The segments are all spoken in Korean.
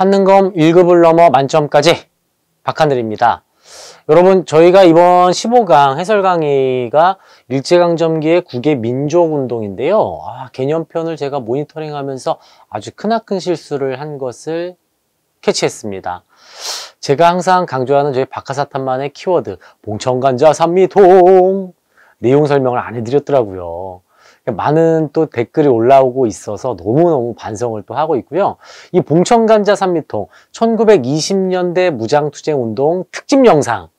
한능검 1급을 넘어 만점까지 박하늘입니다. 여러분, 저희가 이번 15강 해설 강의가 일제강점기의 국외 민족운동인데요. 개념편을 제가 모니터링하면서 아주 크나큰 실수를 한 것을 캐치했습니다. 제가 항상 강조하는 저희 박하사탄만의 키워드 봉천간자 산미통 내용 설명을 안 해드렸더라고요. 많은 또 댓글이 올라오고 있어서 너무너무 반성을 또 하고 있고요. 이 봉천간자 산미통 1920년대 무장투쟁운동 특집 영상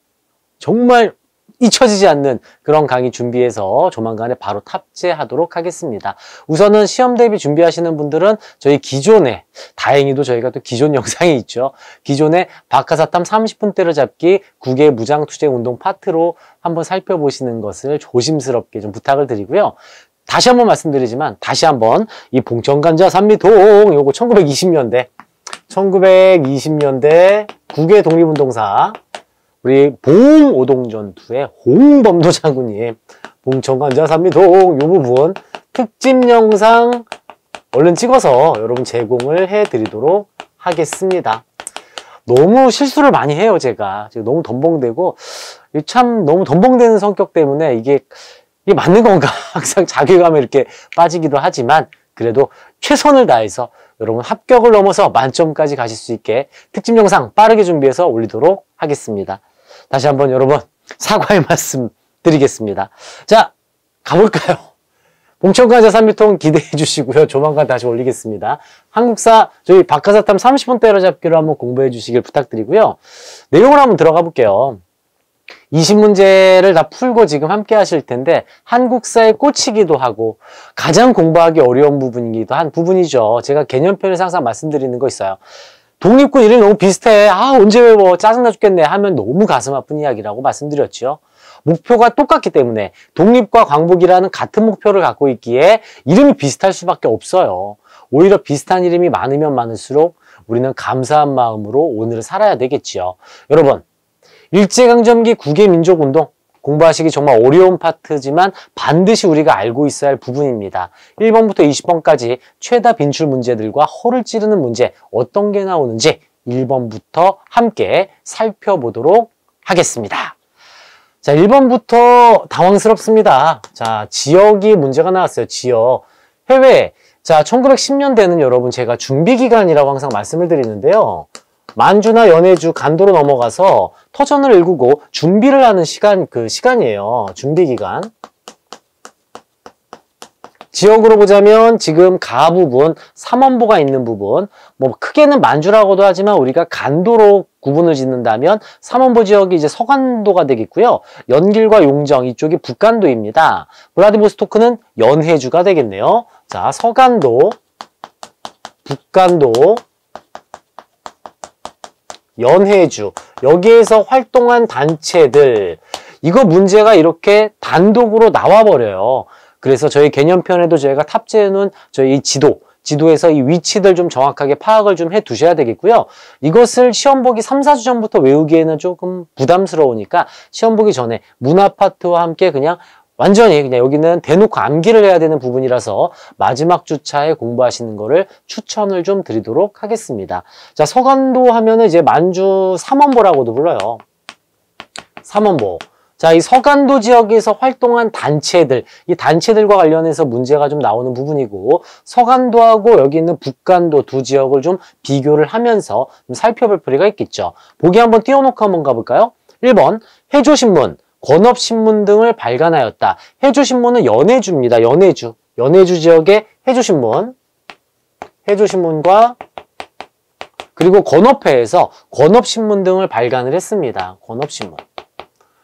정말 잊혀지지 않는 그런 강의 준비해서 조만간에 바로 탑재하도록 하겠습니다. 우선은 시험 대비 준비하시는 분들은 저희 기존에, 다행히도 저희가 또 기존 영상이 있죠. 기존에 박하사탐 30분 때려잡기 국외 무장투쟁운동 파트로 한번 살펴보시는 것을 조심스럽게 좀 부탁을 드리고요. 다시 한번 말씀드리지만 다시 한번 이 봉천간자 산미통 요거 1920년대 국외 독립운동사 우리 봉오동전투의 홍범도 장군님 봉천간자 산미통 요 부분 특집 영상 얼른 찍어서 여러분 제공을 해드리도록 하겠습니다. 너무 실수를 많이 해요. 제가 너무 덤벙대고 참 너무 덤벙대는 성격 때문에 이게 맞는 건가 항상 자괴감에 이렇게 빠지기도 하지만 그래도 최선을 다해서 여러분 합격을 넘어서 만점까지 가실 수 있게 특집 영상 빠르게 준비해서 올리도록 하겠습니다. 다시 한번 여러분 사과의 말씀 드리겠습니다. 자, 가볼까요? 봉천간자 산미통 기대해 주시고요. 조만간 다시 올리겠습니다. 한국사 저희 박하사탐 30분 때려잡기로 한번 공부해 주시길 부탁드리고요. 내용을 한번 들어가 볼게요. 20문제를 다 풀고 지금 함께 하실 텐데 한국사에 꽂히기도 하고 가장 공부하기 어려운 부분이기도 한 부분이죠. 제가 개념편에서 항상 말씀드리는 거 있어요. 독립군 이름이 너무 비슷해. 언제 외워? 짜증나 죽겠네 하면 너무 가슴 아픈 이야기라고 말씀드렸죠. 목표가 똑같기 때문에 독립과 광복이라는 같은 목표를 갖고 있기에 이름이 비슷할 수밖에 없어요. 오히려 비슷한 이름이 많으면 많을수록 우리는 감사한 마음으로 오늘을 살아야 되겠지요. 여러분, 일제강점기 국외민족운동 공부하시기 정말 어려운 파트지만 반드시 우리가 알고 있어야 할 부분입니다. 1번부터 20번까지 최다 빈출 문제들과 허를 찌르는 문제 어떤 게 나오는지 1번부터 함께 살펴보도록 하겠습니다. 자, 1번부터 당황스럽습니다. 자, 지역이 문제가 나왔어요. 지역. 해외. 자, 1910년대는 여러분 제가 준비기간이라고 항상 말씀을 드리는데요. 만주나 연해주, 간도로 넘어가서 터전을 일구고 준비를 하는 시간이에요. 준비기간. 지역으로 보자면 지금 가 부분, 삼원보가 있는 부분, 뭐 크게는 만주라고도 하지만 우리가 간도로 구분을 짓는다면 삼원보 지역이 이제 서간도가 되겠고요. 연길과 용정 이쪽이 북간도입니다. 블라디보스토크는 연해주가 되겠네요. 자, 서간도, 북간도, 연해주 여기에서 활동한 단체들 이거 문제가 이렇게 단독으로 나와버려요. 그래서 저희 개념편에도 저희가 탑재해놓은 저희 지도에서 이 위치들 좀 정확하게 파악을 좀 해두셔야 되겠고요. 이것을 시험 보기 3, 4주 전부터 외우기에는 조금 부담스러우니까 시험 보기 전에 문화 파트와 함께 그냥 완전히 그냥 여기는 대놓고 암기를 해야 되는 부분이라서 마지막 주차에 공부하시는 거를 추천을 좀 드리도록 하겠습니다. 자, 서간도 하면은 이제 만주 삼원보라고도 불러요. 삼원보. 자, 이 서간도 지역에서 활동한 단체들, 이 단체들과 관련해서 문제가 좀 나오는 부분이고 서간도하고 여기 있는 북간도 두 지역을 좀 비교를 하면서 좀 살펴볼 필요가 있겠죠. 보기 한번 띄워놓고 한번 가볼까요? 1번 해조신문. 권업신문 등을 발간하였다. 해조신문은 연해주입니다. 연해주 지역의 해조신문과 그리고 권업회에서 권업신문 등을 발간을 했습니다. 권업신문.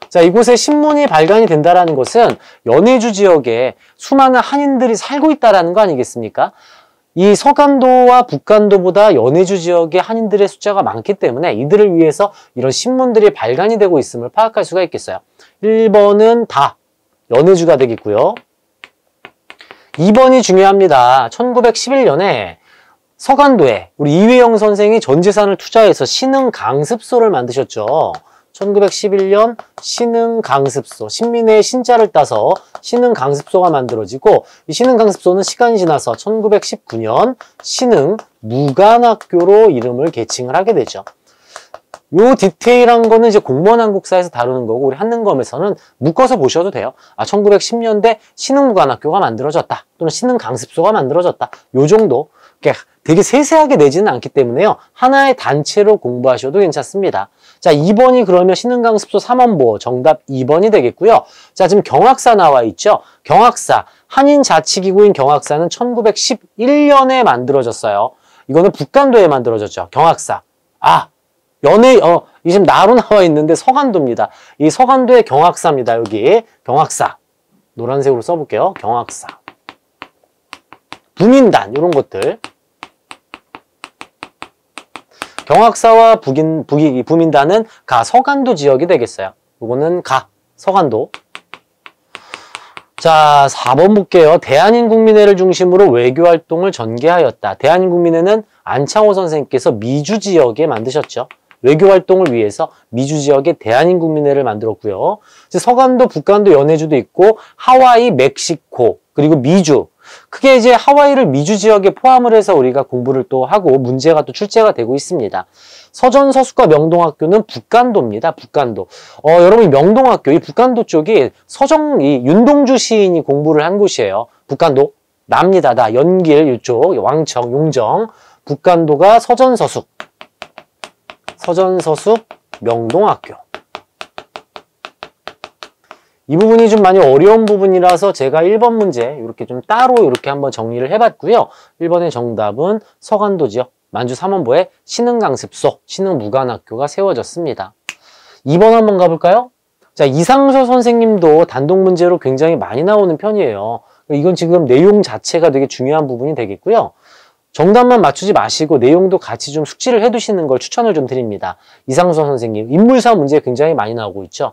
자, 이곳에 신문이 발간이 된다는 것은 연해주 지역에 수많은 한인들이 살고 있다는 거 아니겠습니까? 이 서간도와 북간도보다 연해주 지역의 한인들의 숫자가 많기 때문에 이들을 위해서 이런 신문들이 발간이 되고 있음을 파악할 수가 있겠어요. 1번은 다 연해주가 되겠고요. 2번이 중요합니다. 1911년에 서간도에 우리 이회영 선생이 전 재산을 투자해서 신흥강습소를 만드셨죠. 1911년 신흥강습소, 신민의 신자를 따서 신흥강습소가 만들어지고 이 신흥강습소는 시간이 지나서 1919년 신흥 무관학교로 이름을 개칭을 하게 되죠. 요 디테일한 거는 이제 공무원 한국사에서 다루는 거고, 우리 한능검에서는 묶어서 보셔도 돼요. 1910년대 신흥무관학교가 만들어졌다, 또는 신흥강습소가 만들어졌다, 요 정도. 되게 세세하게 내지는 않기 때문에요, 하나의 단체로 공부하셔도 괜찮습니다. 자, 2번이 그러면 신흥강습소 3원보, 정답 2번이 되겠고요. 자, 지금 경학사 나와 있죠. 경학사, 한인자치기구인 경학사는 1911년에 만들어졌어요. 이거는 북간도에 만들어졌죠. 경학사. 이 지금 나로 나와 있는데 서간도입니다. 이 서간도의 경학사입니다. 여기 경학사. 노란색으로 써볼게요. 경학사. 부민단, 이런 것들. 경학사와 부민단은 서간도 지역이 되겠어요. 이거는 서간도. 자, 4번 볼게요. 대한인국민회를 중심으로 외교활동을 전개하였다. 대한인국민회는 안창호 선생님께서 미주 지역에 만드셨죠. 외교활동을 위해서 미주 지역에 대한인국민회를 만들었고요. 서간도, 북간도, 연해주도 있고, 하와이, 멕시코, 그리고 미주. 크게 이제 하와이를 미주 지역에 포함을 해서 우리가 공부를 또 하고 문제가 또 출제가 되고 있습니다. 서전서숙과 명동학교는 북간도입니다. 북간도. 여러분, 명동학교, 이 북간도 쪽이 윤동주 시인이 공부를 한 곳이에요. 북간도. 납니다. 연길, 이쪽, 왕청, 용정. 북간도가 서전서숙, 명동학교. 이 부분이 좀 많이 어려운 부분이라서 제가 1번 문제 이렇게 좀 따로 이렇게 한번 정리를 해봤고요. 1번의 정답은 서간도 지역, 만주 3원보에 신흥강습소, 신흥무관학교가 세워졌습니다. 2번 한번 가볼까요? 자, 이상서 선생님도 단독 문제로 굉장히 많이 나오는 편이에요. 이건 지금 내용 자체가 되게 중요한 부분이 되겠고요. 정답만 맞추지 마시고 내용도 같이 좀 숙지를 해두시는 걸 추천을 좀 드립니다. 이상서 선생님, 인물사 문제 굉장히 많이 나오고 있죠.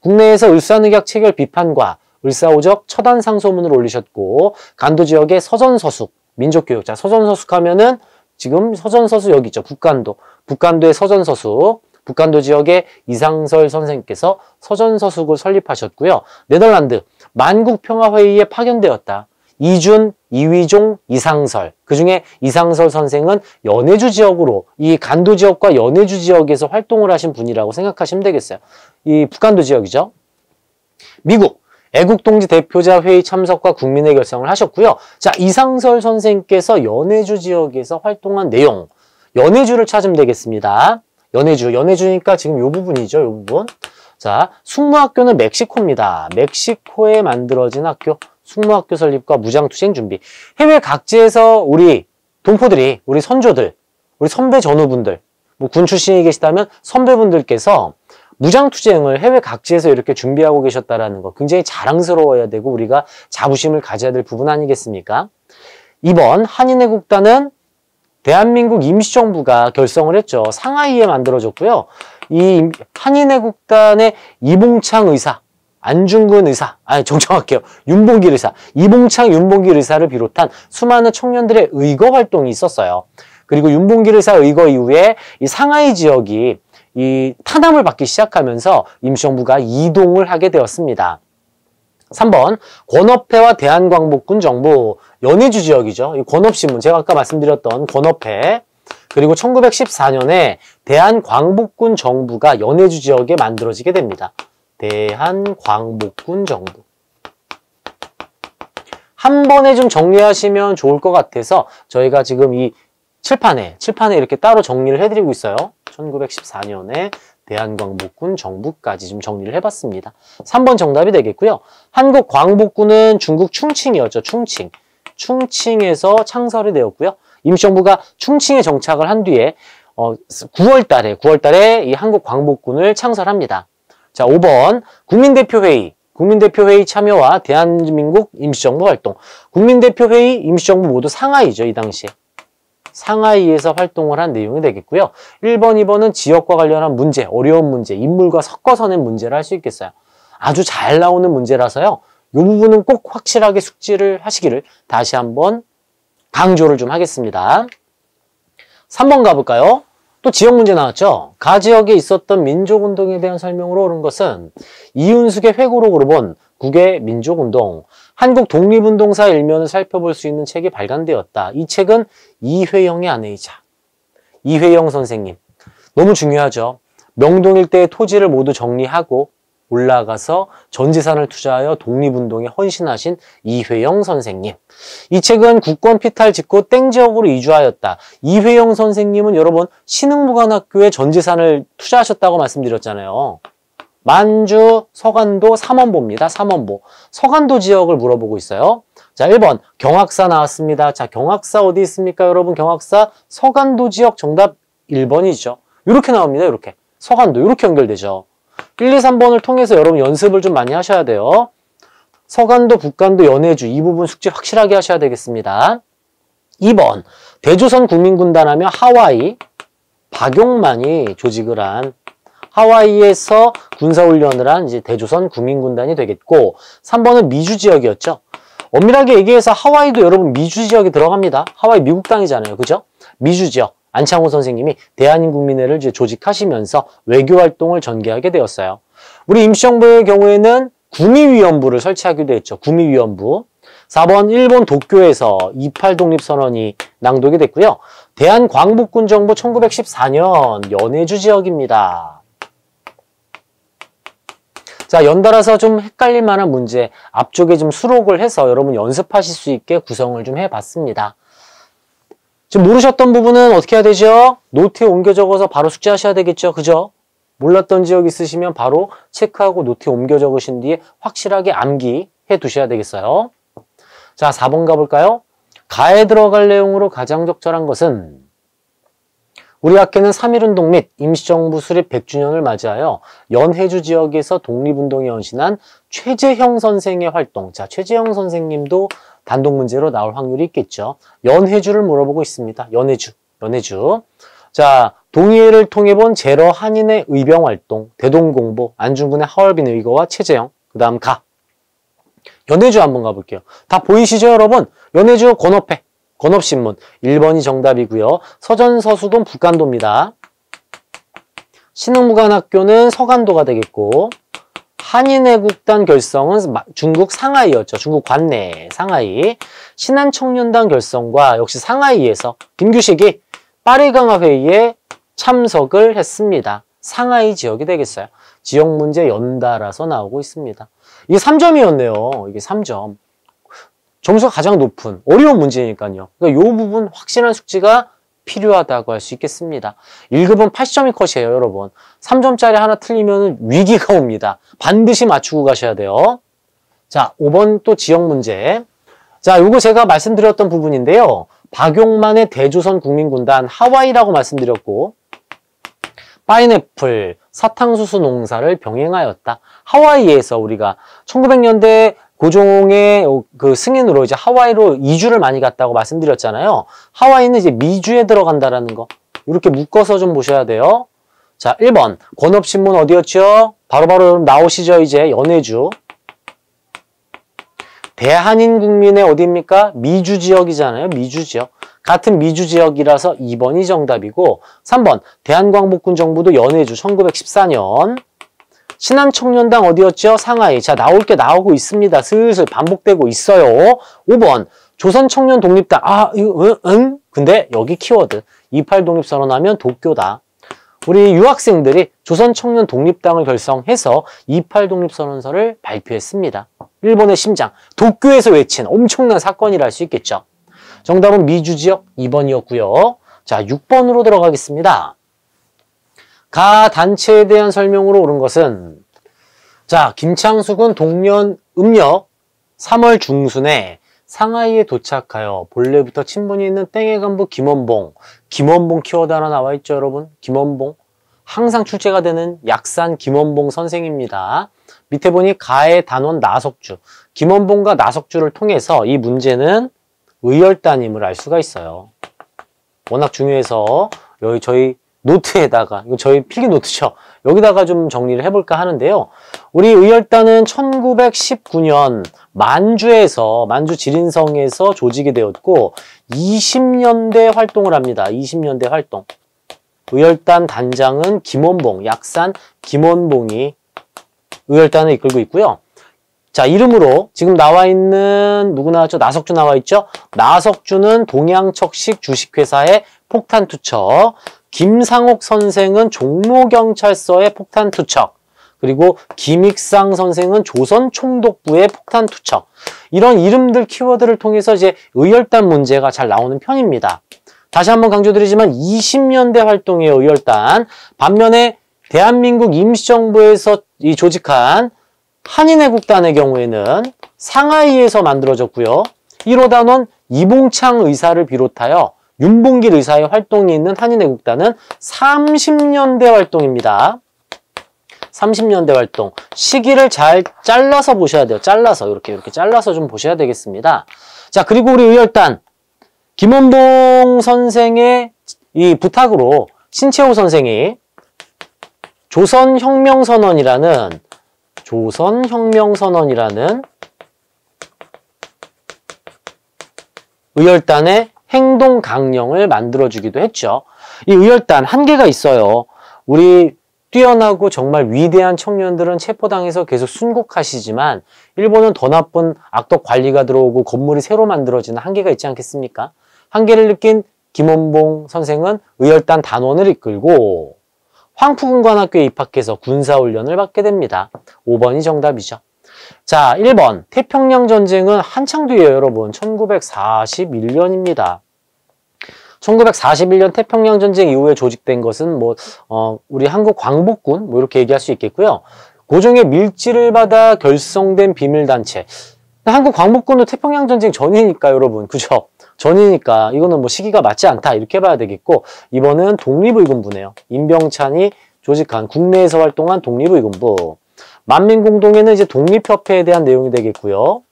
국내에서 을사늑약 체결 비판과 을사오적 처단상소문을 올리셨고, 간도 지역의 서전서숙, 민족교육자, 서전서숙 하면은 지금 서전서숙 여기 있죠. 북간도의 서전서숙, 북간도 지역의 이상설 선생님께서 서전서숙을 설립하셨고요. 네덜란드 만국평화회의에 파견되었다. 이준, 이휘종, 이상설. 그 중에 이상설 선생은 연해주 지역으로, 이 간도 지역과 연해주 지역에서 활동을 하신 분이라고 생각하시면 되겠어요. 이 북간도 지역이죠. 미국, 애국동지 대표자 회의 참석과 국민의 결성을 하셨고요. 자, 이상설 선생께서 연해주 지역에서 활동한 내용. 연해주를 찾으면 되겠습니다. 연해주니까 지금 요 부분이죠. 요 부분. 자, 숙무학교는 멕시코입니다. 멕시코에 만들어진 학교. 숙무학교 설립과 무장투쟁 준비. 해외 각지에서 우리 동포들이, 우리 선조들, 우리 선배 전후분들, 뭐 군 출신이 계시다면 선배분들께서 무장투쟁을 해외 각지에서 이렇게 준비하고 계셨다라는 거 굉장히 자랑스러워야 되고 우리가 자부심을 가져야 될 부분 아니겠습니까? 2번 한인애국단은 대한민국 임시정부가 결성을 했죠. 상하이에 만들어졌고요. 이 한인애국단의 이봉창 의사, 안중근 의사, 정정할게요. 윤봉길 의사, 이봉창, 윤봉길 의사를 비롯한 수많은 청년들의 의거 활동이 있었어요. 그리고 윤봉길 의사 의거 이후에 이 상하이 지역이 이 탄압을 받기 시작하면서 임시정부가 이동을 하게 되었습니다. 3번 권업회와 대한광복군 정부, 연해주 지역이죠. 이 권업신문, 제가 아까 말씀드렸던 권업회. 그리고 1914년에 대한광복군 정부가 연해주 지역에 만들어지게 됩니다. 대한광복군 정부. 한 번에 좀 정리하시면 좋을 것 같아서 저희가 지금 이 칠판에 이렇게 따로 정리를 해드리고 있어요. 1914년에 대한광복군 정부까지 좀 정리를 해봤습니다. 3번 정답이 되겠고요. 한국광복군은 중국 충칭이었죠. 충칭에서 창설이 되었고요. 임시정부가 충칭에 정착을 한 뒤에 9월달에 이 한국광복군을 창설합니다. 자, 5번 국민대표회의 참여와 대한민국 임시정부 활동. 국민대표회의, 임시정부 모두 상하이죠. 이 당시에. 상하이에서 활동을 한 내용이 되겠고요. 1번, 2번은 지역과 관련한 문제, 어려운 문제, 인물과 섞어서 낸 문제를 할 수 있겠어요. 아주 잘 나오는 문제라서요. 이 부분은 꼭 확실하게 숙지를 하시기를 다시 한번 강조를 좀 하겠습니다. 3번 가볼까요? 또 지역 문제 나왔죠. 가 지역에 있었던 민족운동에 대한 설명으로 옳은 것은 이윤숙의 회고록으로 본 국외 민족운동, 한국 독립운동사 일면을 살펴볼 수 있는 책이 발간되었다. 이 책은 이회영의 아내이자 이회영 선생님. 너무 중요하죠. 명동 일대의 토지를 모두 정리하고 올라가서 전 재산을 투자하여 독립운동에 헌신하신 이회영 선생님. 이 책은 국권 피탈 직후 땡 지역으로 이주하였다. 이회영 선생님은 여러분 신흥무관학교에 전 재산을 투자하셨다고 말씀드렸잖아요. 만주 서간도 삼원보입니다. 삼원보. 서간도 지역을 물어보고 있어요. 자, 1번 경학사 나왔습니다. 자, 경학사 어디 있습니까? 여러분 경학사 서간도 지역 정답 1번이죠. 이렇게 나옵니다. 이렇게. 서간도 이렇게 연결되죠. 1, 2, 3번을 통해서 여러분 연습을 좀 많이 하셔야 돼요. 서간도, 북간도, 연해주 이 부분 숙제 확실하게 하셔야 되겠습니다. 2번 대조선 국민군단 하면 하와이 박용만이 조직을 한 하와이에서 군사훈련을 한 이제 대조선 국민군단이 되겠고 3번은 미주 지역이었죠. 엄밀하게 얘기해서 하와이도 여러분 미주 지역에 들어갑니다. 하와이 미국 땅이잖아요. 그죠? 미주 지역. 안창호 선생님이 대한인국민회를 조직하시면서 외교활동을 전개하게 되었어요. 우리 임시정부의 경우에는 구미위원부를 설치하기도 했죠. 구미위원부. 4번 일본 도쿄에서 28 독립선언이 낭독이 됐고요. 대한광복군정부 1914년 연해주 지역입니다. 자, 연달아서 좀 헷갈릴 만한 문제 앞쪽에 좀 수록을 해서 여러분 연습하실 수 있게 구성을 좀 해봤습니다. 지금 모르셨던 부분은 어떻게 해야 되죠? 노트에 옮겨 적어서 바로 숙제하셔야 되겠죠? 그죠? 몰랐던 지역 있으시면 바로 체크하고 노트에 옮겨 적으신 뒤에 확실하게 암기해 두셔야 되겠어요. 자, 4번 가볼까요? 가에 들어갈 내용으로 가장 적절한 것은 우리 학교는 3.1운동 및 임시정부 수립 100주년을 맞이하여 연해주 지역에서 독립운동에 헌신한 최재형 선생의 활동. 자, 최재형 선생님도 단독 문제로 나올 확률이 있겠죠. 연해주를 물어보고 있습니다. 연해주. 자, 동의회를 통해 본 제러 한인의 의병활동, 대동공보, 안중근의 하얼빈 의거와 최재형. 그 다음 가. 연해주 한번 가볼게요. 다 보이시죠, 여러분? 연해주 권업회, 권업신문. 1번이 정답이고요. 서전서수군 북간도입니다. 신흥무관학교는 서간도가 되겠고 한인애국단 결성은 중국 상하이였죠. 중국 관내 상하이. 신한청년단 결성과 역시 상하이에서 김규식이 파리강화 회의에 참석을 했습니다. 상하이 지역이 되겠어요. 지역 문제 연달아서 나오고 있습니다. 이게 3점이었네요. 이게 3점. 점수가 가장 높은 어려운 문제니까요. 그러니까 이 부분 확실한 숙지가 필요하다고 할 수 있겠습니다. 1급은 80점이 컷이에요, 여러분. 3점짜리 하나 틀리면 위기가 옵니다. 반드시 맞추고 가셔야 돼요. 자, 5번 또 지역 문제. 자, 요거 제가 말씀드렸던 부분인데요. 박용만의 대조선 국민군단 하와이라고 말씀드렸고 파인애플, 사탕수수 농사를 병행하였다. 하와이에서 우리가 1900년대 고종의 그 승인으로 이제 하와이로 이주를 많이 갔다고 말씀드렸잖아요. 하와이는 이제 미주에 들어간다라는 거. 이렇게 묶어서 좀 보셔야 돼요. 자, 1번. 권업신문 어디였죠? 바로바로 나오시죠, 이제. 연해주. 대한인국민의 어디입니까? 미주 지역이잖아요. 미주 지역. 같은 미주 지역이라서 2번이 정답이고 3번. 대한광복군정부도 연해주 1914년. 신한청년당 어디였죠? 상하이. 자, 나올 게 나오고 있습니다. 슬슬 반복되고 있어요. 5번. 조선청년 독립당. 아, 이거, 근데 여기 키워드. 28 독립선언하면 도쿄다. 우리 유학생들이 조선청년 독립당을 결성해서 28 독립선언서를 발표했습니다. 일본의 심장. 도쿄에서 외친 엄청난 사건이라 할 수 있겠죠. 정답은 미주 지역 2번이었고요. 자, 6번으로 들어가겠습니다. 가 단체에 대한 설명으로 옳은 것은 자, 김창숙은 동년 음력 3월 중순에 상하이에 도착하여 본래부터 친분이 있는 땡의 간부 김원봉 키워드 하나 나와 있죠, 여러분? 김원봉. 항상 출제가 되는 약산 김원봉 선생입니다. 밑에 보니 가의 단원 나석주. 김원봉과 나석주를 통해서 이 문제는 의열단임을 알 수가 있어요. 워낙 중요해서 여기 저희 노트에다가, 이거 저희 필기 노트죠. 여기다가 좀 정리를 해볼까 하는데요. 우리 의열단은 1919년 만주 지린성에서 조직이 되었고 20년대 활동을 합니다. 20년대 활동. 의열단 단장은 김원봉, 약산 김원봉이 의열단을 이끌고 있고요. 자, 이름으로 지금 나와 있는 누구 나왔죠? 나석주 나와 있죠? 나석주는 동양척식 주식회사의 폭탄 투척, 김상옥 선생은 종로경찰서의 폭탄 투척, 그리고 김익상 선생은 조선총독부의 폭탄 투척. 이런 이름들 키워드를 통해서 이제 의열단 문제가 잘 나오는 편입니다. 다시 한번 강조드리지만 20년대 활동이에요, 의열단. 반면에 대한민국 임시정부에서 조직한 한인애국단의 경우에는 상하이에서 만들어졌고요. 1호 단원 이봉창 의사를 비롯하여 윤봉길 의사의 활동이 있는 한인애국단은 30년대 활동입니다. 30년대 활동. 시기를 잘 잘라서 보셔야 돼요. 잘라서 이렇게 잘라서 좀 보셔야 되겠습니다. 자, 그리고 우리 의열단 김원봉 선생의 이 부탁으로 신채호 선생이 조선혁명선언이라는 의열단의 행동 강령을 만들어주기도 했죠. 이 의열단 한계가 있어요. 우리 뛰어나고 정말 위대한 청년들은 체포당해서 계속 순국하시지만 일본은 더 나쁜 악덕 관리가 들어오고 건물이 새로 만들어지는 한계가 있지 않겠습니까? 한계를 느낀 김원봉 선생은 의열단 단원을 이끌고 황푸군관학교에 입학해서 군사훈련을 받게 됩니다. 5번이 정답이죠. 자, 1번 태평양 전쟁은 한창 뒤에요, 여러분. 1941년입니다. 1941년 태평양 전쟁 이후에 조직된 것은 우리 한국 광복군 이렇게 얘기할 수 있겠고요. 고종의 밀지를 받아 결성된 비밀단체. 한국 광복군도 태평양 전쟁 전이니까, 여러분. 그죠? 전이니까 이거는 시기가 맞지 않다 이렇게 봐야 되겠고, 이번은 독립의군부네요. 임병찬이 조직한 국내에서 활동한 독립의군부. 만민공동회는 이제 독립협회에 대한 내용이 되겠고요.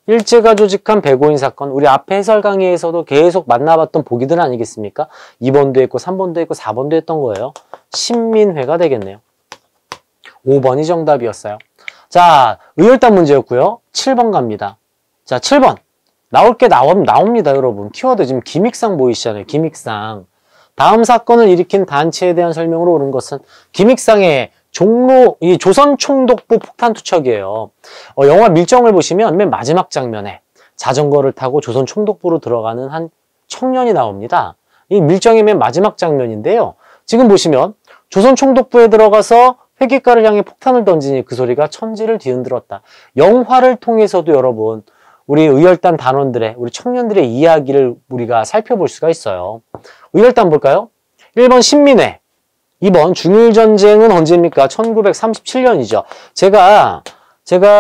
일제가 조직한 백오인 사건, 우리 앞에 해설 강의에서도 계속 만나봤던 보기들 아니겠습니까? 2번도 했고 3번도 했고 4번도 했던 거예요. 신민회가 되겠네요. 5번이 정답이었어요. 자, 의열단 문제였고요. 7번 갑니다. 자, 7번. 나올 게 나옵니다, 여러분. 키워드 지금 김익상 보이시잖아요. 김익상. 다음 사건을 일으킨 단체에 대한 설명으로 옳은 것은 김익상의 조선총독부 폭탄 투척이에요. 영화 밀정을 보시면 맨 마지막 장면에 자전거를 타고 조선총독부로 들어가는 한 청년이 나옵니다. 이 밀정의 맨 마지막 장면인데요. 지금 보시면 조선총독부에 들어가서 회계과를 향해 폭탄을 던지니 그 소리가 천지를 뒤흔들었다. 영화를 통해서도 여러분, 우리 의열단 단원들의, 우리 청년들의 이야기를 우리가 살펴볼 수가 있어요. 의열단 볼까요? 1번 신민회, 2번 중일전쟁은 언제입니까? 1937년이죠. 제가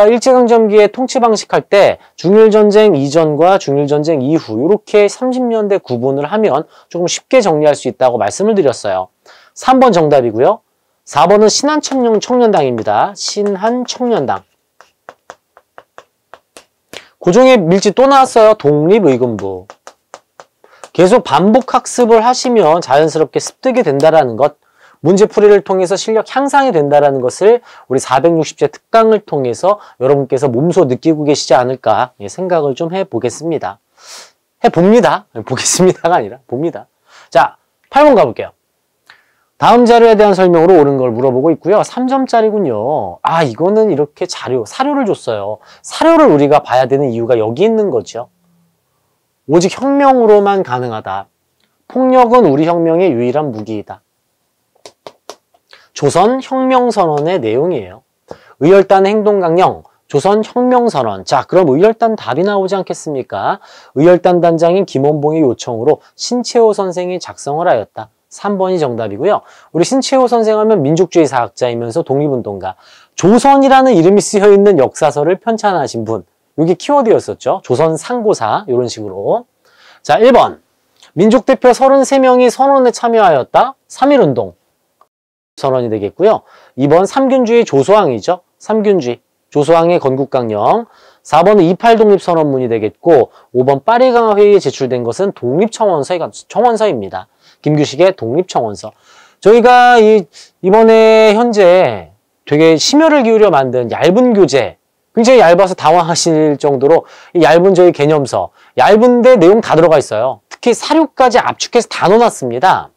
일제강점기에 통치 방식할 때 중일전쟁 이전과 중일전쟁 이후 이렇게 30년대 구분을 하면 조금 쉽게 정리할 수 있다고 말씀을 드렸어요. 3번 정답이고요. 4번은 신한청년당입니다. 신한청년당. 고종의 밀지 또 나왔어요. 독립의군부. 계속 반복 학습을 하시면 자연스럽게 습득이 된다라는 것, 문제풀이를 통해서 실력 향상이 된다라는 것을 우리 460제 특강을 통해서 여러분께서 몸소 느끼고 계시지 않을까 생각을 좀 해보겠습니다. 해봅니다. 보겠습니다가 아니라 봅니다. 자, 8번 가볼게요. 다음 자료에 대한 설명으로 옳은 걸 물어보고 있고요. 3점짜리군요. 아, 이거는 이렇게 사료를 줬어요. 사료를 우리가 봐야 되는 이유가 여기 있는 거죠. 오직 혁명으로만 가능하다. 폭력은 우리 혁명의 유일한 무기이다. 조선혁명선언의 내용이에요. 의열단 행동강령, 조선혁명선언. 자, 그럼 의열단 답이 나오지 않겠습니까? 의열단 단장인 김원봉의 요청으로 신채호 선생이 작성을 하였다. 3번이 정답이고요. 우리 신채호 선생 하면 민족주의 사학자이면서 독립운동가. 조선이라는 이름이 쓰여있는 역사서를 편찬하신 분. 이게 키워드였었죠. 조선 상고사 이런 식으로. 자, 1번. 민족대표 33명이 선언에 참여하였다. 3.1운동. 선언이 되겠고요. 2번 삼균주의 조소왕이죠. 삼균주의. 조소왕의 건국강령. 4번은 28 독립선언문이 되겠고 5번 파리강화 회의에 제출된 것은 독립청원서입니다. 김규식의 독립청원서. 저희가 이번에 현재 되게 심혈을 기울여 만든 얇은 교재, 굉장히 얇아서 당황하실 정도로 얇은 저희 개념서, 얇은데 내용 다 들어가 있어요. 특히 사료까지 압축해서 다 넣어놨습니다.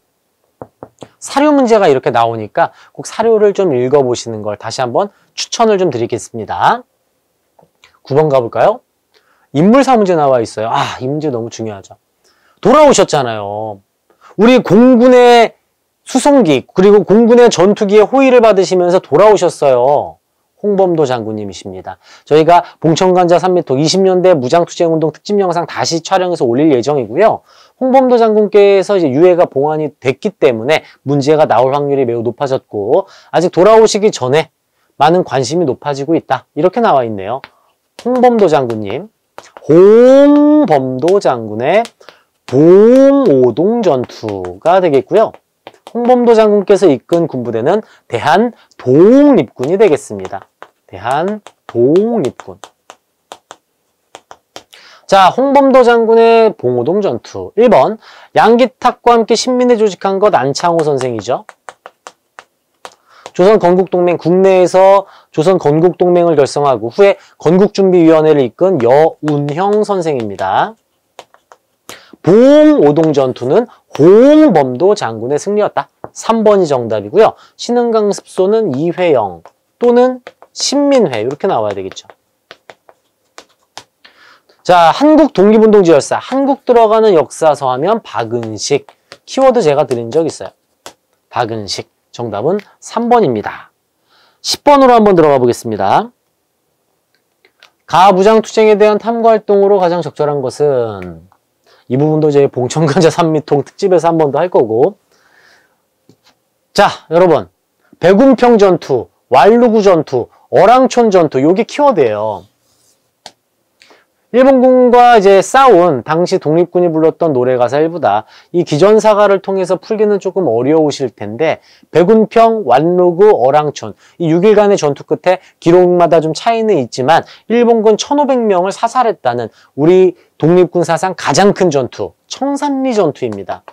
사료 문제가 이렇게 나오니까 꼭 사료를 좀 읽어보시는 걸 다시 한번 추천을 좀 드리겠습니다. 9번 가볼까요? 인물사 문제 나와 있어요. 이 문제 너무 중요하죠. 돌아오셨잖아요. 우리 공군의 수송기 그리고 공군의 전투기에 호위를 받으시면서 돌아오셨어요. 홍범도 장군님이십니다. 저희가 봉천간자 3미통 20년대 무장투쟁운동 특집 영상 다시 촬영해서 올릴 예정이고요. 홍범도 장군께서 이제 유해가 봉환이 됐기 때문에 문제가 나올 확률이 매우 높아졌고 아직 돌아오시기 전에 많은 관심이 높아지고 있다. 이렇게 나와 있네요. 홍범도 장군님, 홍범도 장군의 봉오동 전투가 되겠고요. 홍범도 장군께서 이끈 군부대는 대한독립군이 되겠습니다. 대한독립군. 자, 홍범도 장군의 봉오동 전투. 1번, 양기탁과 함께 신민회 조직한 것 안창호 선생이죠. 조선 건국동맹, 국내에서 조선 건국동맹을 결성하고 후에 건국준비위원회를 이끈 여운형 선생입니다. 봉오동 전투는 홍범도 장군의 승리였다. 3번이 정답이고요. 신흥강 습소는 이회영 또는 신민회 이렇게 나와야 되겠죠. 자, 한국 독립운동 지열사, 한국 들어가는 역사서 하면 박은식. 키워드 제가 드린 적 있어요. 박은식. 정답은 3번입니다. 10번으로 한번 들어가 보겠습니다. 가무장투쟁에 대한 탐구활동으로 가장 적절한 것은 이 부분도 이제 봉천간자 3미통 특집에서 한 번 더 할 거고 자, 여러분 백운평 전투, 왈루구 전투, 어랑촌 전투 요게 키워드예요. 일본군과 이제 싸운 당시 독립군이 불렀던 노래 가사 일부다. 이 기전사가를 통해서 풀기는 조금 어려우실 텐데 백운평, 왈루구, 어랑촌 이 6일간의 전투 끝에 기록마다 좀 차이는 있지만 일본군 1500명을 사살했다는 우리 독립군 사상 가장 큰 전투 청산리 전투입니다.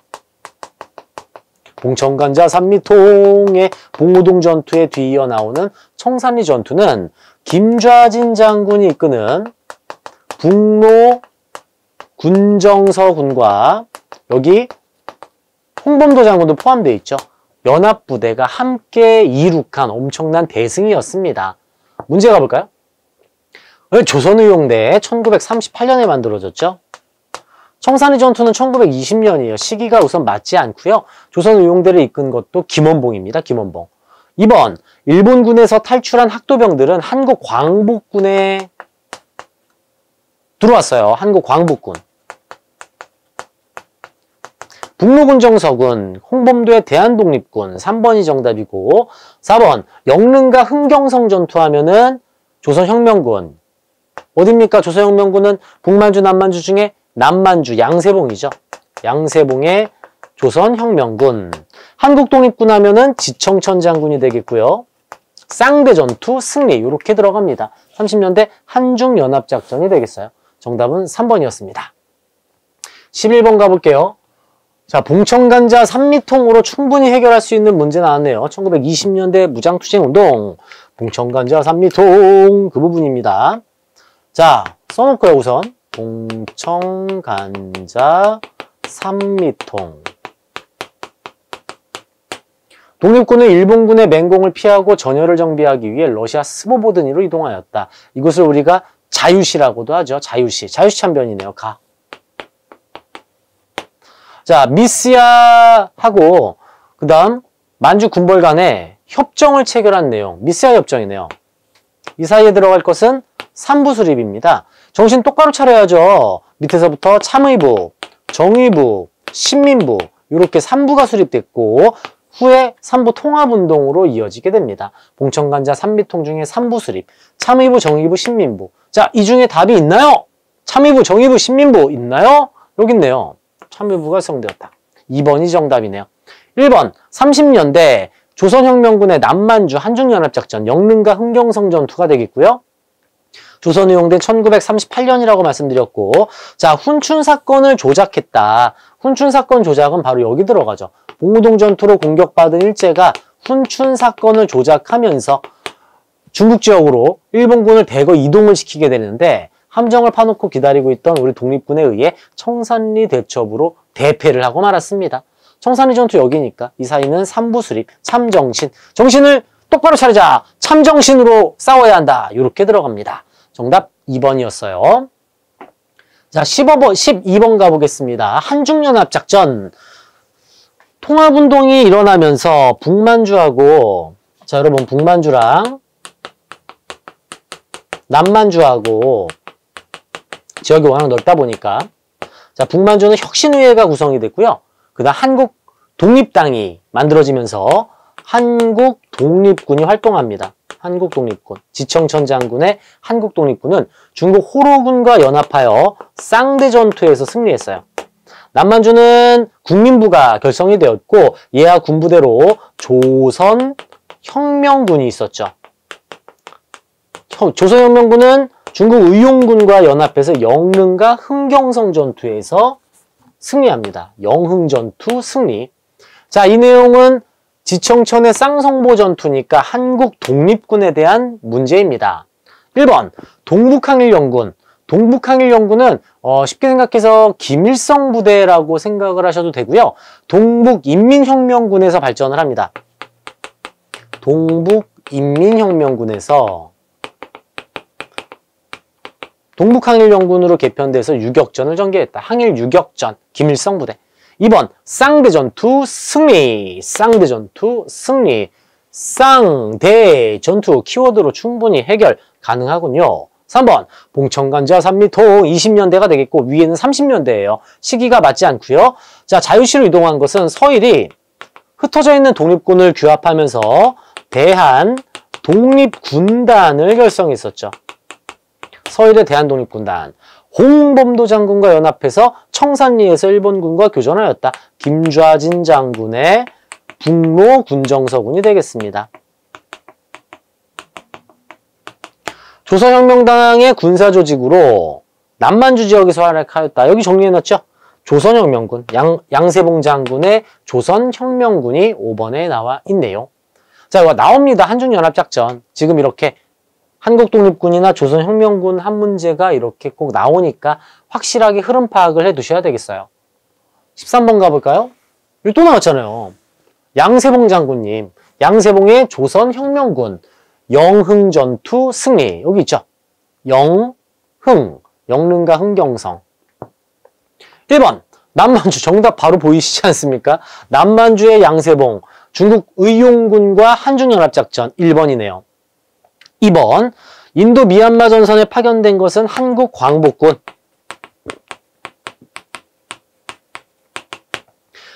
봉천간자 3미통의 봉오동 전투에 뒤이어 나오는 청산리 전투는 김좌진 장군이 이끄는 북로 군정서 군과 여기 홍범도 장군도 포함되어 있죠. 연합부대가 함께 이룩한 엄청난 대승이었습니다. 문제 가볼까요? 조선의용대 1938년에 만들어졌죠. 청산리 전투는 1920년이에요. 시기가 우선 맞지 않고요. 조선의용대를 이끈 것도 김원봉입니다. 김원봉. 2번, 일본군에서 탈출한 학도병들은 한국 광복군에 들어왔어요. 한국 광복군. 북로군정서군, 홍범도의 대한독립군 3번이 정답이고 4번 영릉과 흥경성 전투하면은 조선혁명군. 어딥니까? 조선혁명군은 북만주, 남만주 중에 남만주, 양세봉이죠. 양세봉의 조선혁명군. 한국독립군 하면은 지청천 장군이 되겠고요. 쌍대전투 승리 이렇게 들어갑니다. 30년대 한중연합작전이 되겠어요. 정답은 3번이었습니다. 11번 가볼게요. 자, 봉천간자 3미통으로 충분히 해결할 수 있는 문제 나왔네요. 1920년대 무장투쟁운동 봉천간자 3미통 그 부분입니다. 자, 써놓고요. 우선 봉천간자 3미통 독립군은 일본군의 맹공을 피하고 전열을 정비하기 위해 러시아 스보보드니로 이동하였다. 이것을 우리가 자유시라고도 하죠. 자유시. 자유시 참변이네요. 가. 자, 미스야하고 그 다음 만주 군벌 간에 협정을 체결한 내용. 미스야 협정이네요. 이 사이에 들어갈 것은 3부 수립입니다. 정신 똑바로 차려야죠. 밑에서부터 참의부, 정의부, 신민부 이렇게 3부가 수립됐고 후에 3부 통합운동으로 이어지게 됩니다. 봉천간자 3미통 중에 3부 수립, 참의부, 정의부, 신민부. 자, 이 중에 답이 있나요? 참의부, 정의부, 신민부 있나요? 여기 있네요. 참의부가 성되었다. 2번이 정답이네요. 1번, 30년대 조선혁명군의 남만주 한중연합작전 영릉과 흥경성 전투가 되겠고요. 조선의용대 1938년이라고 말씀드렸고 자, 훈춘 사건을 조작했다. 훈춘 사건 조작은 바로 여기 들어가죠. 봉오동 전투로 공격받은 일제가 훈춘 사건을 조작하면서 중국 지역으로 일본군을 대거 이동을 시키게 되는데 함정을 파놓고 기다리고 있던 우리 독립군에 의해 청산리 대첩으로 대패를 하고 말았습니다. 청산리 전투 여기니까 이 사이는 3부 수립, 참정신. 정신을 똑바로 차리자. 참정신으로 싸워야 한다. 이렇게 들어갑니다. 정답 2번이었어요. 자, 12번 가보겠습니다. 한중연합작전. 통합운동이 일어나면서 북만주하고, 자, 여러분, 북만주랑 남만주하고 지역이 워낙 넓다 보니까, 자, 북만주는 혁신의회가 구성이 됐고요. 그 다음 한국 독립당이 만들어지면서 한국 독립군이 활동합니다. 한국 독립군. 지청천 장군의 한국 독립군은 중국 호로군과 연합하여 쌍대 전투에서 승리했어요. 남만주는 국민부가 결성이 되었고 이하 군부대로 조선혁명군이 있었죠. 조선혁명군은 중국 의용군과 연합해서 영릉과 흥경성 전투에서 승리합니다. 영흥전투 승리. 자, 이 내용은 지청천의 쌍성보 전투니까 한국 독립군에 대한 문제입니다. 1번 동북항일연군. 동북항일연군은 쉽게 생각해서 김일성 부대라고 생각을 하셔도 되고요. 동북인민혁명군에서 발전을 합니다. 동북인민혁명군에서 동북항일연군으로 개편돼서 유격전을 전개했다. 항일 유격전, 김일성 부대. 2번 쌍대전투 승리. 쌍대전투 승리. 쌍대전투 키워드로 충분히 해결 가능하군요. 3번 봉천관자 산미통 20년대가 되겠고 위에는 30년대예요. 시기가 맞지 않고요. 자, 자유시로 이동한 것은 서일이 흩어져 있는 독립군을 규합하면서 대한 독립군단을 결성했었죠. 서일의 대한독립군단. 홍범도 장군과 연합해서 청산리에서 일본군과 교전하였다. 김좌진 장군의 북로 군정서군이 되겠습니다. 조선혁명당의 군사조직으로 남만주 지역에서 활약하였다. 여기 정리해놨죠? 조선혁명군, 양세봉 장군의 조선혁명군이 5번에 나와 있네요. 자, 이거 나옵니다. 한중연합작전. 지금 이렇게 한국독립군이나 조선혁명군 한 문제가 이렇게 꼭 나오니까 확실하게 흐름 파악을 해 두셔야 되겠어요. 13번 가볼까요? 여기 또 나왔잖아요. 양세봉 장군님. 양세봉의 조선혁명군. 영흥전투 승리. 여기 있죠. 영흥. 영릉과 흥경성. 1번. 남만주. 정답 바로 보이시지 않습니까? 남만주의 양세봉. 중국 의용군과 한중연합작전. 1번이네요. 2번. 인도 미얀마 전선에 파견된 것은 한국 광복군.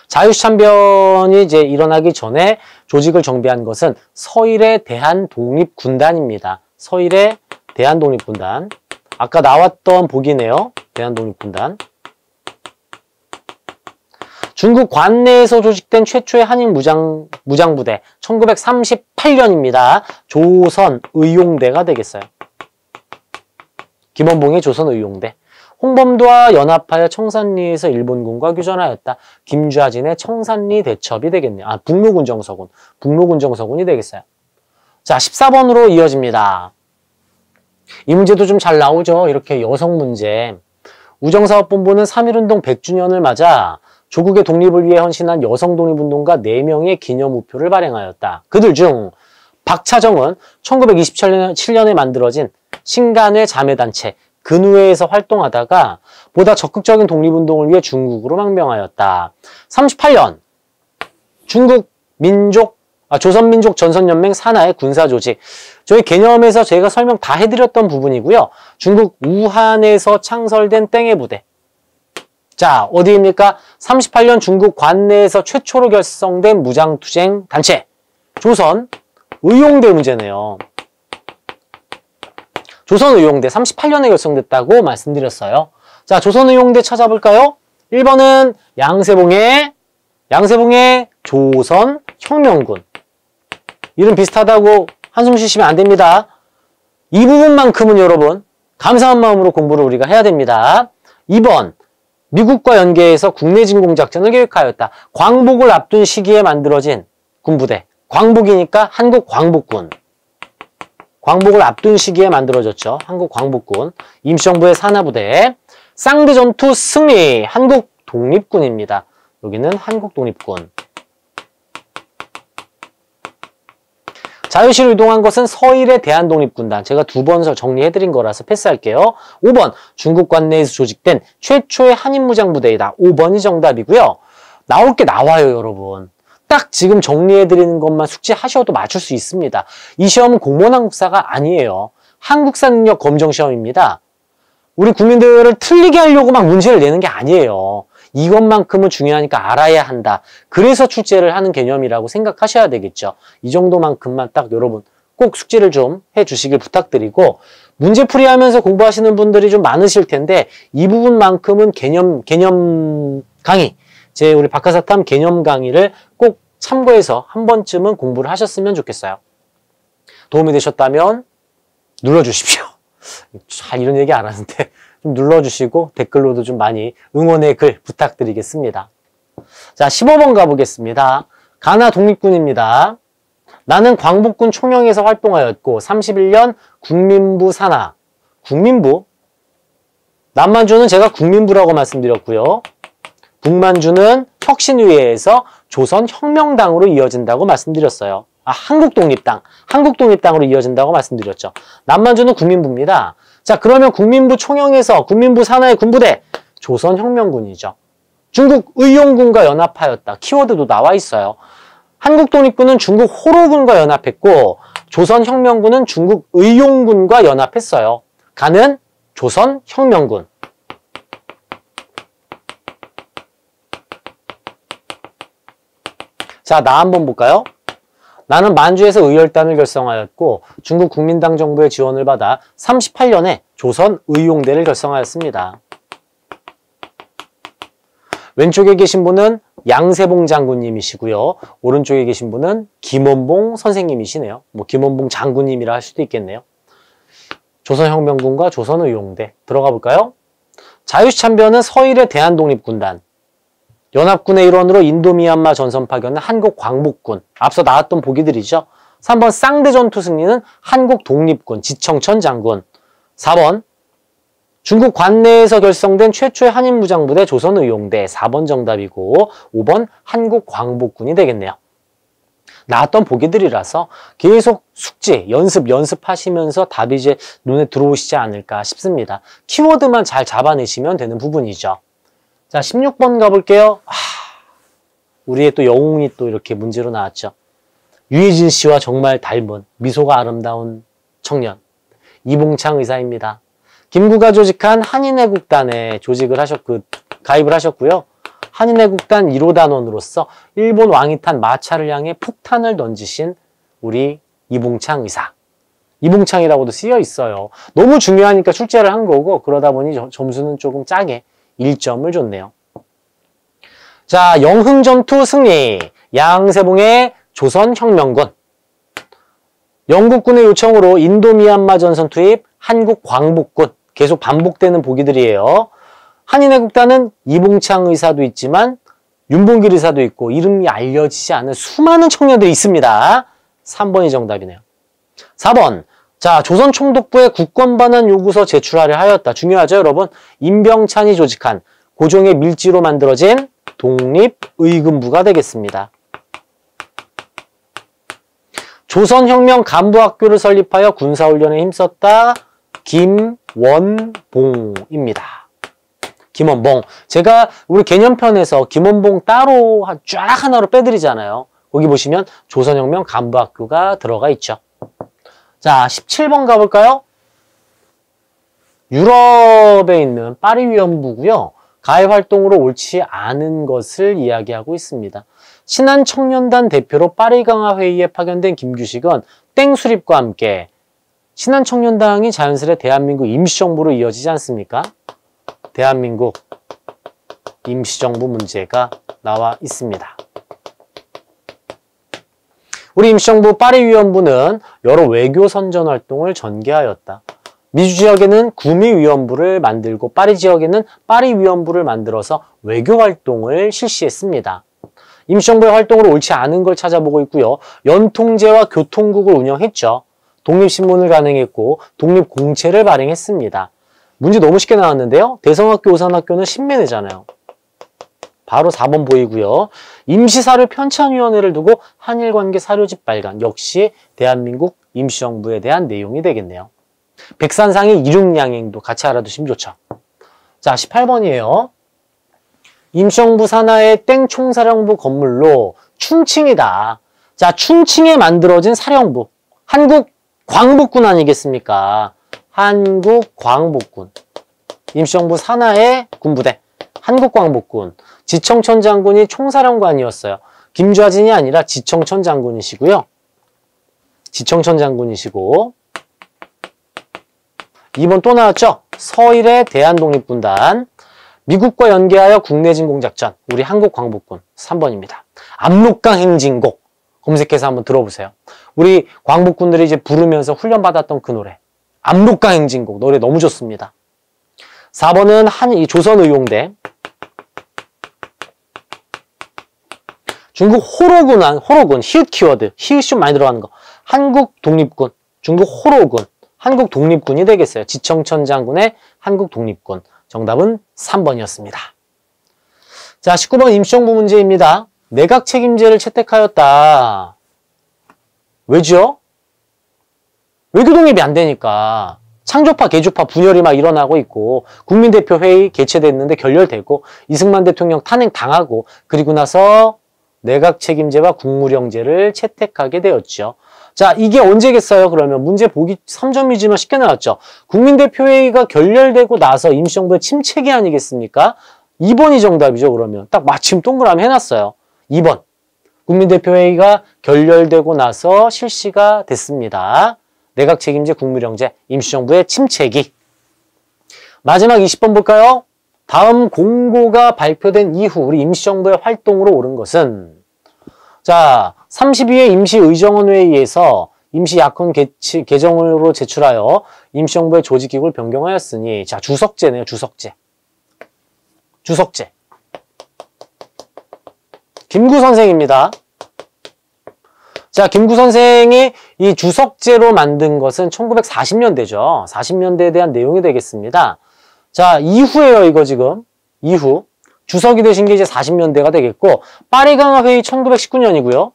자유참변이 이제 일어나기 전에 조직을 정비한 것은 서일의 대한독립군단입니다. 서일의 대한독립군단. 아까 나왔던 복이네요. 대한독립군단. 중국 관내에서 조직된 최초의 한인 무장부대 1938년입니다. 조선의용대가 되겠어요. 김원봉의 조선의용대. 홍범도와 연합하여 청산리에서 일본군과 교전하였다. 김좌진의 청산리 대첩이 되겠네요. 아, 북로군정서군. 북로군정서군이 되겠어요. 자, 14번으로 이어집니다. 이 문제도 좀 잘 나오죠. 이렇게 여성 문제. 우정사업본부는 3.1운동 100주년을 맞아 조국의 독립을 위해 헌신한 여성 독립운동가 4명의 기념우표를 발행하였다. 그들 중 박차정은 1927년에 만들어진 신간회 자매단체 근우회에서 활동하다가 보다 적극적인 독립운동을 위해 중국으로 망명하였다. 38년 조선민족 전선연맹 산하의 군사조직. 저희 개념에서 제가 설명 다 해드렸던 부분이고요. 중국 우한에서 창설된 땡의 부대. 자, 어디입니까? 38년 중국 관내에서 최초로 결성된 무장투쟁 단체. 조선 의용대 문제네요. 조선의용대 38년에 결성됐다고 말씀드렸어요. 자, 조선의용대 찾아볼까요? 1번은 양세봉의 조선혁명군. 이름 비슷하다고 한숨 쉬시면 안 됩니다. 이 부분만큼은 여러분 감사한 마음으로 공부를 우리가 해야 됩니다. 2번 미국과 연계해서 국내 진공작전을 계획하였다. 광복을 앞둔 시기에 만들어진 군부대. 광복이니까 한국광복군. 광복을 앞둔 시기에 만들어졌죠. 한국광복군. 임시정부의 산하부대. 쌍대전투 승리. 한국독립군입니다. 여기는 한국독립군. 자유시로 이동한 것은 서일의 대한독립군단. 제가 2번 정리해드린 거라서 패스할게요. 5번 중국 관내에서 조직된 최초의 한인무장부대이다. 5번이 정답이고요. 나올 게 나와요, 여러분. 딱 지금 정리해드리는 것만 숙지하셔도 맞출 수 있습니다. 이 시험은 공무원 한국사가 아니에요. 한국사 능력 검정 시험입니다. 우리 국민들을 틀리게 하려고 막 문제를 내는 게 아니에요. 이것만큼은 중요하니까 알아야 한다. 그래서 출제를 하는 개념이라고 생각하셔야 되겠죠. 이 정도만큼만 딱 여러분 꼭 숙지를 좀 해주시길 부탁드리고, 문제풀이 하면서 공부하시는 분들이 좀 많으실 텐데 이 부분만큼은 개념 강의, 우리 박하사탐 개념 강의를 꼭 참고해서 한 번쯤은 공부를 하셨으면 좋겠어요. 도움이 되셨다면 눌러주십시오. 잘 이런 얘기 안 하는데 좀 눌러주시고 댓글로도 좀 많이 응원의 글 부탁드리겠습니다. 자, 15번 가보겠습니다. 가나 독립군입니다. 나는 광복군 총영에서 활동하였고 31년 국민부 산하. 국민부? 남만주는 제가 국민부라고 말씀드렸고요. 북만주는 혁신위회에서 조선혁명당으로 이어진다고 말씀드렸어요. 한국독립당. 한국독립당으로 이어진다고 말씀드렸죠. 남만주는 국민부입니다. 자, 그러면 국민부 총영에서 국민부 산하의 군부대, 조선혁명군이죠. 중국 의용군과 연합하였다. 키워드도 나와 있어요. 한국독립군은 중국 호로군과 연합했고 조선혁명군은 중국 의용군과 연합했어요. 가는 조선혁명군. 자, 나 한번 볼까요? 나는 만주에서 의열단을 결성하였고 중국 국민당 정부의 지원을 받아 38년에 조선의용대를 결성하였습니다. 왼쪽에 계신 분은 양세봉 장군님이시고요. 오른쪽에 계신 분은 김원봉 선생님이시네요. 뭐 김원봉 장군님이라 할 수도 있겠네요. 조선혁명군과 조선의용대 들어가 볼까요? 자유시참변은 서일의 대한독립군단, 연합군의 일원으로 인도미얀마 전선 파견은 한국광복군, 앞서 나왔던 보기들이죠. 3번 쌍대전투 승리는 한국독립군, 지청천 장군. 4번 중국 관내에서 결성된 최초의 한인무장부대 조선의용대, 4번 정답이고 5번 한국광복군이 되겠네요. 나왔던 보기들이라서 계속 숙지, 연습하시면서 답이 이제 눈에 들어오시지 않을까 싶습니다. 키워드만 잘 잡아내시면 되는 부분이죠. 자, 16번 가볼게요. 우리의 또 영웅이 또 이렇게 문제로 나왔죠. 유해진 씨와 정말 닮은 미소가 아름다운 청년, 이봉창 의사입니다. 김구가 조직한 한인애국단에 가입을 하셨고요. 한인애국단 1호단원으로서 일본 왕이탄 마차를 향해 폭탄을 던지신 우리 이봉창 의사. 이봉창이라고도 쓰여 있어요. 너무 중요하니까 출제를 한 거고, 그러다 보니 점수는 조금 짜게 1점을 줬네요. 자, 영흥전투 승리. 양세봉의 조선혁명군. 영국군의 요청으로 인도미얀마 전선 투입, 한국광복군. 계속 반복되는 보기들이에요. 한인애국단은 이봉창 의사도 있지만 윤봉길 의사도 있고 이름이 알려지지 않은 수많은 청년들이 있습니다. 3번이 정답이네요. 4번. 자, 조선총독부에 국권반환 요구서 제출하려 하였다. 중요하죠, 여러분? 임병찬이 조직한 고종의 밀지로 만들어진 독립의금부가 되겠습니다. 조선혁명 간부학교를 설립하여 군사훈련에 힘썼다. 김원봉입니다. 김원봉. 제가 우리 개념편에서 김원봉 따로 쫙 하나로 빼드리잖아요. 거기 보시면 조선혁명 간부학교가 들어가 있죠. 자, 17번 가볼까요? 유럽에 있는 파리위원부고요. 가해활동으로 옳지 않은 것을 이야기하고 있습니다. 신한청년단 대표로 파리강화회의에 파견된 김규식은 땡수립과 함께 신한청년당이 자연스레 대한민국 임시정부로 이어지지 않습니까? 대한민국 임시정부 문제가 나와 있습니다. 우리 임시정부 파리위원부는 여러 외교 선전 활동을 전개하였다. 미주 지역에는 구미위원부를 만들고 파리 지역에는 파리위원부를 만들어서 외교 활동을 실시했습니다. 임시정부의 활동으로 옳지 않은 걸 찾아보고 있고요. 연통제와 교통국을 운영했죠. 독립신문을 간행했고 독립공채를 발행했습니다. 문제 너무 쉽게 나왔는데요. 대성학교, 오산학교는 신매내잖아요. 바로 4번 보이고요. 임시사료 편찬위원회를 두고 한일관계 사료집 발간. 역시 대한민국 임시정부에 대한 내용이 되겠네요. 백산상의 이륙양행도 같이 알아두시면 좋죠. 자, 18번이에요. 임시정부 산하의 땡 총사령부 건물로 충칭이다. 자, 충칭에 만들어진 사령부. 한국 광복군 아니겠습니까? 한국 광복군. 임시정부 산하의 군부대. 한국광복군. 지청천 장군이 총사령관이었어요. 김좌진이 아니라 지청천 장군이시고요. 지청천 장군이시고. 2번 또 나왔죠? 서일의 대한독립군단. 미국과 연계하여 국내 진공작전. 우리 한국광복군. 3번입니다. 압록강 행진곡. 검색해서 한번 들어보세요. 우리 광복군들이 이제 부르면서 훈련받았던 그 노래. 압록강 행진곡. 노래 너무 좋습니다. 4번은 이 조선의용대. 중국 호로군, 히읗 키워드, 히읗이 좀 많이 들어가는 거. 한국 독립군, 중국 호로군, 한국 독립군이 되겠어요. 지청천 장군의 한국 독립군. 정답은 3번이었습니다. 자, 19번 임시정부 문제입니다. 내각 책임제를 채택하였다. 왜죠? 외교 독립이 안 되니까. 창조파, 개조파 분열이 막 일어나고 있고 국민대표 회의 개최됐는데 결렬되고 이승만 대통령 탄핵당하고 그리고 나서 내각 책임제와 국무령제를 채택하게 되었죠. 자, 이게 언제겠어요? 그러면 문제 보기 3점이지만 쉽게 나왔죠. 국민대표회의가 결렬되고 나서 임시정부의 침체기 아니겠습니까? 2번이 정답이죠. 그러면 딱 마침 동그라미 해놨어요. 2번. 국민대표회의가 결렬되고 나서 실시가 됐습니다. 내각 책임제 국무령제 임시정부의 침체기. 마지막 20번 볼까요? 다음 공고가 발표된 이후 우리 임시정부의 활동으로 오른 것은 자, 32회 임시의정원회의에서 임시야권 개정으로 제출하여 임시정부의 조직기구를 변경하였으니 자, 주석제네요. 주석제. 김구 선생입니다. 자, 김구 선생이 이 주석제로 만든 것은 1940년대죠. 40년대에 대한 내용이 되겠습니다. 자, 이후에요, 이거 지금. 이후. 주석이 되신 게 이제 40년대가 되겠고, 파리강화 회의 1919년이고요.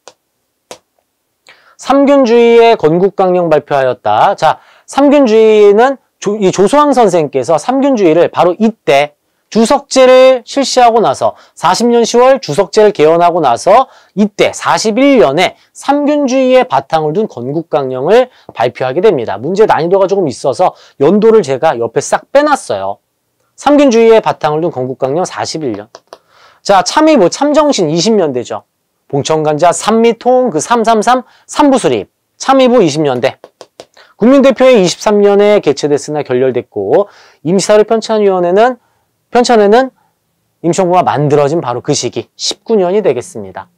삼균주의의 건국강령 발표하였다. 자, 삼균주의는 이 조소왕 선생께서 삼균주의를 바로 이때 주석제를 실시하고 나서 40년 10월 주석제를 개헌하고 나서 이때 41년에 삼균주의의 바탕을 둔 건국강령을 발표하게 됩니다. 문제 난이도가 조금 있어서 연도를 제가 옆에 싹 빼놨어요. 삼균주의의 바탕을 둔 건국강령 41년. 자, 참의부, 참정신 20년대죠. 봉천간자, 삼미통, 그 333, 삼부수립. 참의부 20년대. 국민대표회의 23년에 개최됐으나 결렬됐고, 임시사료 편찬에는 임시정부가 만들어진 바로 그 시기, 19년이 되겠습니다.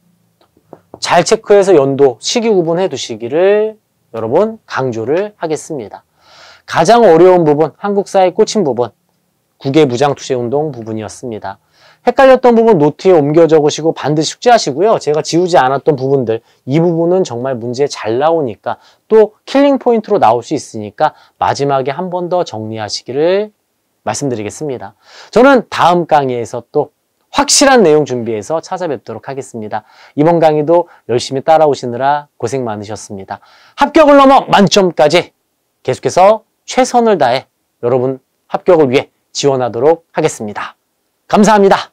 잘 체크해서 연도, 시기 구분해 두시기를 여러분 강조를 하겠습니다. 가장 어려운 부분, 한국사에 꽂힌 부분, 국외무장투쟁운동 부분이었습니다. 헷갈렸던 부분 노트에 옮겨 적으시고 반드시 숙지하시고요. 제가 지우지 않았던 부분들, 이 부분은 정말 문제에 잘 나오니까 또 킬링 포인트로 나올 수 있으니까 마지막에 한 번 더 정리하시기를 말씀드리겠습니다. 저는 다음 강의에서 또 확실한 내용 준비해서 찾아뵙도록 하겠습니다. 이번 강의도 열심히 따라오시느라 고생 많으셨습니다. 합격을 넘어 만점까지 계속해서 최선을 다해 여러분 합격을 위해 지원하도록 하겠습니다. 감사합니다.